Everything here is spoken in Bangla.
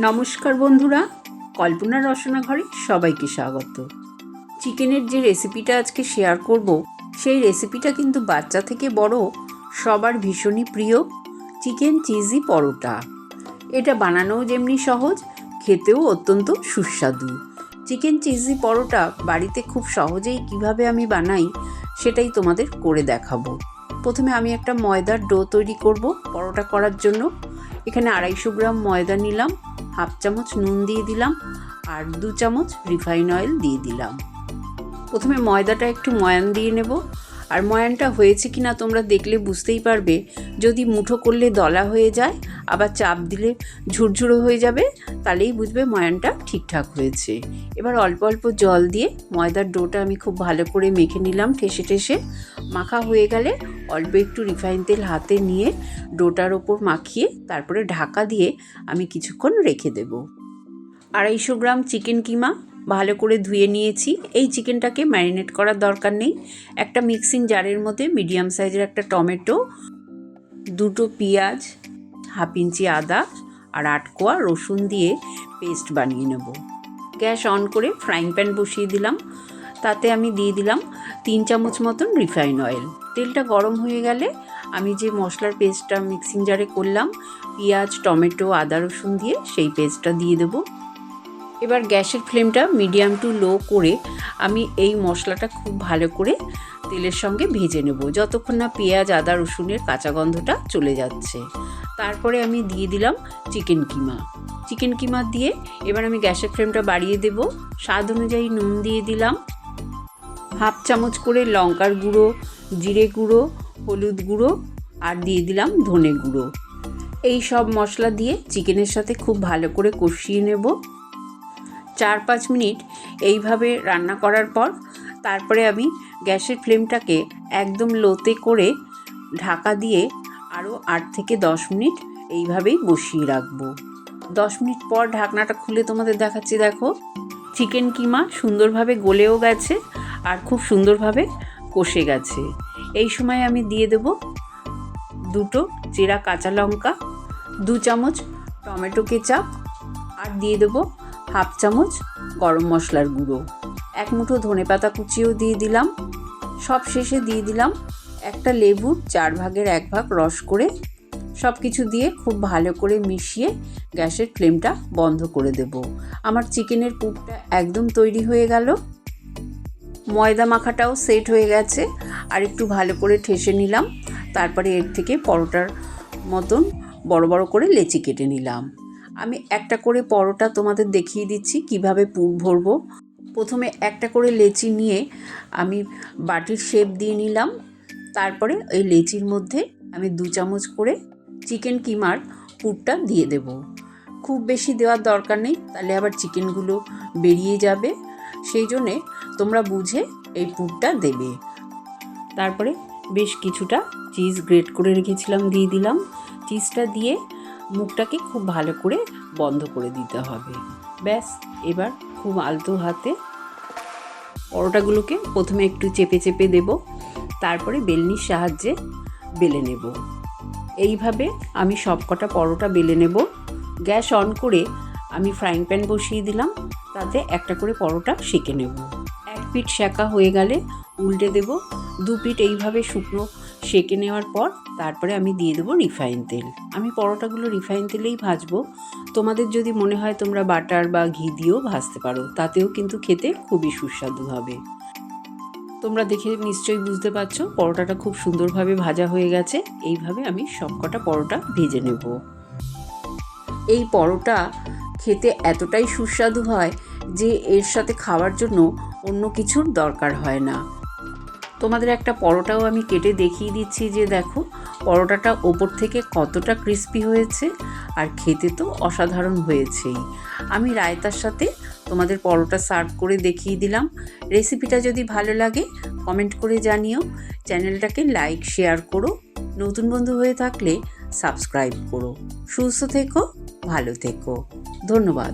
নমস্কার বন্ধুরা, কল্পনা রসনা ঘরে সবাইকে স্বাগত। চিকেনের যে রেসিপিটা আজকে শেয়ার করব, সেই রেসিপিটা কিন্তু বাচ্চা থেকে বড় সবার ভীষণই প্রিয়। চিকেন চিজি পরোটা। এটা বানানোও যেমনি সহজ, খেতেও অত্যন্ত সুস্বাদু। চিকেন চিজি পরোটা বাড়িতে খুব সহজেই কিভাবে আমি বানাই সেটাই তোমাদের করে দেখাবো। প্রথমে আমি একটা ময়দার ডো তৈরি করব পরোটা করার জন্য। এখানে 250 গ্রাম ময়দা নিলাম, হাফ চামচ নুন দিয়ে দিলাম আর 2 চামচ রিফাইন অয়েল দিয়ে দিলাম। প্রথমে ময়দাটা একটু ময়ান দিয়ে নেব। আর ময়ানটা হয়েছে কিনা তোমরা দেখলে বুঝতেই পারবে। যদি মুঠো করলে দলা হয়ে যায়, আবার চাপ দিলে ঝুরঝুরো হয়ে যাবে, তাহলেই বুঝবে ময়ানটা ঠিকঠাক হয়েছে। এবার অল্প অল্প জল দিয়ে ময়দার ডোটা আমি খুব ভালো করে মেখে নিলাম। ঠেসে ঠেসে মাখা হয়ে গেলে অল্প একটু রিফাইন তেল হাতে নিয়ে ডোটার ওপর মাখিয়ে তারপরে ঢাকা দিয়ে আমি কিছুক্ষণ রেখে দেব। 250 গ্রাম চিকেন কিমা ভালো করে ধুয়ে নিয়েছি। এই চিকেনটাকে ম্যারিনেট করার দরকার নেই। একটা মিক্সিং জারের মধ্যে মিডিয়াম সাইজের একটা টমেটো, 2টো পেঁয়াজ, হাফ ইঞ্চি আদা আর 8 কোয়া রসুন দিয়ে পেস্ট বানিয়ে নেব। গ্যাস অন করে ফ্রাইং প্যান বসিয়ে দিলাম। তাতে আমি দিয়ে দিলাম 3 চামচ মতন রিফাইন অয়েল। তেলটা গরম হয়ে গেলে আমি যে মশলার পেস্টটা মিক্সিং জারে করলাম, পেঁয়াজ, টমেটো, আদা, রসুন দিয়ে সেই পেস্টটা দিয়ে দেবো। এবার গ্যাসের ফ্লেমটা মিডিয়াম টু লো করে আমি এই মশলাটা খুব ভালো করে তেলের সঙ্গে ভেজে নেব, যতক্ষণ না পেঁয়াজ, আদা, রসুনের কাঁচা গন্ধটা চলে যাচ্ছে। তারপরে আমি দিয়ে দিলাম চিকেন কিমা দিয়ে এবার আমি গ্যাসের ফ্লেমটা বাড়িয়ে দেব। স্বাদ অনুযায়ী নুন দিয়ে দিলাম, হাফ চামচ করে লঙ্কার গুঁড়ো, জিরে গুঁড়ো, হলুদ গুঁড়ো আর দিয়ে দিলাম ধনে গুঁড়ো। এই সব মশলা দিয়ে চিকেনের সাথে খুব ভালো করে কষিয়ে নেব। 4-5 মিনিট এইভাবে রান্না করার পর তারপরে আমি গ্যাসের ফ্লেমটাকে একদম লোতে করে ঢাকা দিয়ে আরও 8 থেকে 10 মিনিট এইভাবেই বসিয়ে রাখবো। 10 মিনিট পর ঢাকনাটা খুলে তোমাদের দেখাচ্ছি। দেখো, চিকেন কিমা সুন্দরভাবে গলেও গেছে আর খুব সুন্দরভাবে কষে গেছে। এই সময় আমি দিয়ে দেব 2টো চেরা কাঁচা লঙ্কা, 2 চামচ টমেটো কেচাপ আর দিয়ে দেবো হাফ চামচ গরম মশলার গুঁড়ো, 1 মুঠো ধনেপাতা কুচিও দিয়ে দিলাম। সব শেষে দিয়ে দিলাম একটা লেবুর 4 ভাগের 1 ভাগ রস করে। সব কিছু দিয়ে খুব ভালো করে মিশিয়ে গ্যাসের ফ্লেমটা বন্ধ করে দেব। আমার চিকেনের পুরটা একদম তৈরি হয়ে গেল। ময়দা মাখাটাও সেট হয়ে গেছে। আর একটু ভালো করে ঠেসে নিলাম। তারপরে এর থেকে পরোটার মতন বড় বড় করে লেচি কেটে নিলাম। আমি একটা করে পরোটা তোমাদের দেখিয়ে দিচ্ছি কিভাবে পুর ভরবো। প্রথমে একটা করে লেচি নিয়ে আমি বাটির শেপ দিয়ে নিলাম। তারপরে এই লেচির মধ্যে আমি 2 চামচ করে চিকেন কিমার পুরটা দিয়ে দেব। খুব বেশি দেওয়ার দরকার নেই, তাহলে আবার চিকেনগুলো বেরিয়ে যাবে। সেই জন্যে তোমরা বুঝে এই পুরটা দেবে। তারপরে বেশ কিছুটা চিজ গ্রেট করে রেখেছিলাম দিয়ে দিলাম। চিজটা দিয়ে মুখটাকে খুব ভালো করে বন্ধ করে দিতে হবে। ব্যাস, এবার খুব আলতো হাতে পরোটাগুলোকে প্রথমে একটু চেপে চেপে দেব, তারপরে বেলনির সাহায্যে বেলে নেব। এইভাবে আমি সবকটা পরোটা বেলে নেব। গ্যাস অন করে আমি ফ্রাইং প্যান বসিয়ে দিলাম, তাতে একটা করে পরোটা সেঁকে নেব। 1 পিঠ সেঁকা হয়ে গেলে উল্টে দেব। 2 পিঠ এইভাবে শুকনো সেঁকে নেওয়ার পর তারপরে আমি দিয়ে দেবো রিফাইন তেল। আমি পরোটাগুলো রিফাইন তেলেই ভাজবো। তোমাদের যদি মনে হয় তোমরা বাটার বা ঘি দিয়েও ভাজতে পারো, তাতেও কিন্তু খেতে খুবই সুস্বাদু হবে। তোমরা দেখে নিশ্চয়ই বুঝতে পারছো পরোটাটা খুব সুন্দরভাবে ভাজা হয়ে গেছে। এইভাবে আমি সবকটা পরোটা ভেজে নেব। এই পরোটা খেতে এতটাই সুস্বাদু হয় যে এর সাথে খাওয়ার জন্য অন্য কিছুর দরকার হয় না। তোমাদের একটা পরোটাও আমি কেটে দেখিয়ে দিচ্ছি যে দেখো পরোটাটা ওপর থেকে কতটা ক্রিস্পি হয়েছে আর খেতে তো অসাধারণ হয়েছেই। আমি রায়তার সাথে তোমাদের পরোটা সার্ভ করে দেখিয়ে দিলাম। রেসিপিটা যদি ভালো লাগে কমেন্ট করে জানিও। চ্যানেলটাকে লাইক শেয়ার করো। নতুন বন্ধু হয়ে থাকলে সাবস্ক্রাইব করো। সুস্থ থেকো, ভালো থেকো। ধন্যবাদ।